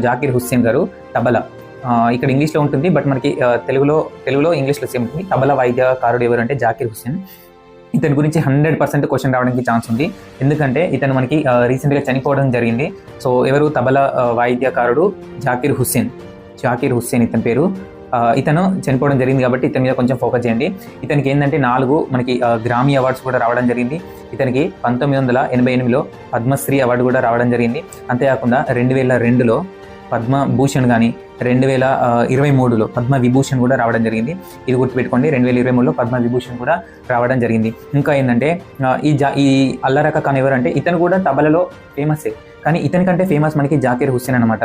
జాకీర్ హుస్సేన్ గారు తబలా. ఇక్కడ ఇంగ్లీష్లో ఉంటుంది, బట్ మనకి తెలుగులో ఇంగ్లీష్లో సేమ్ ఉంటుంది. తబలా వాయిద్యకారుడు ఎవరు అంటే జాకీర్ హుస్సేన్. ఇతని గురించి 100% క్వశ్చన్ రావడానికి ఛాన్స్ ఉంది, ఎందుకంటే ఇతను మనకి రీసెంట్గా చనిపోవడం జరిగింది. సో ఎవరు? తబలా వాయిద్యకారుడు జాకీర్ హుస్సేన్ ఇతని పేరు. ఇతను చనిపోవడం జరిగింది కాబట్టి ఇతని మీద కొంచెం ఫోకస్ చేయండి. ఇతనికి ఏంటంటే 4 మనకి గ్రామీ అవార్డ్స్ కూడా రావడం జరిగింది. ఇతనికి 1988లో పద్మశ్రీ అవార్డు కూడా రావడం జరిగింది. అంతేకాకుండా 2002లో పద్మభూషణ్ కానీ 2023లో పద్మవిభూషణ్ కూడా రావడం జరిగింది. ఇది గుర్తుపెట్టుకోండి, 2023లో పద్మవిభూషణ్ కూడా రావడం జరిగింది. ఇంకా ఏంటంటే ఈ అల్లరక ఖాన్ ఎవరంటే ఇతను కూడా తబలలో ఫేమసే, కానీ ఇతనికంటే ఫేమస్ మనకి జాకీర్ హుస్సేన్ అనమాట.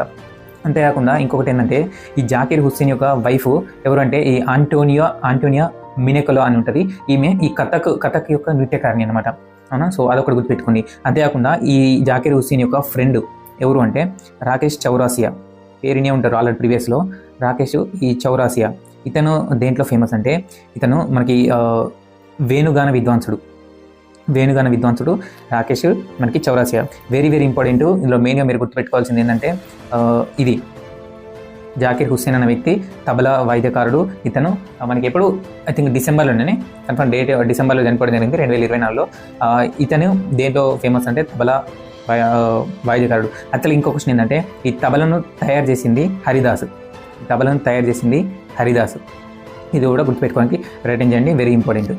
అంతేకాకుండా ఇంకొకటి ఏంటంటే ఈ జాకీర్ హుస్సేన్ యొక్క వైఫ్ ఎవరంటే ఈ ఆంటోనియా మినెకలో అని ఉంటుంది. ఈమె ఈ కథక్ యొక్క నృత్యకారిణి అనమాట, అవునా? సో అదొకటి గుర్తుపెట్టుకోండి. అంతేకాకుండా ఈ జాకీర్ హుస్సేన్ యొక్క ఫ్రెండ్ ఎవరు అంటే రాకేష్ చౌరాసియా, పేరునే ఉంటారు ఆల్రెడీ ప్రీవియస్లో. రాకేష్ ఈ చౌరాసియా ఇతను దేంట్లో ఫేమస్ అంటే ఇతను మనకి వేణుగాన విద్వాంసుడు రాకేష్ మనకి చౌరాసియా. Very important. ఇందులో మెయిన్గా మీరు గుర్తుపెట్టుకోవాల్సింది ఏంటంటే ఇది జాకీర్ హుస్సేన్ అనే వ్యక్తి తబలా వాయిద్యకారుడు. ఇతను మనకి ఎప్పుడు ఐ థింక్ డిసెంబర్లోనే కన్ఫర్మ్ డేట్, డిసెంబర్లో చనిపోవడం జరిగింది 2024లో. ఇతను దేంట్లో ఫేమస్ అంటే తబలా వాయిద్యకారుడు. అసలు ఇంకో క్వశ్చన్ ఏంటంటే ఈ తబలను తయారు చేసింది హరిదాస్. ఇది కూడా గుర్తుపెట్టుకోవడానికి రైటింగ్ చేయండి, వెరీ ఇంపార్టెంట్.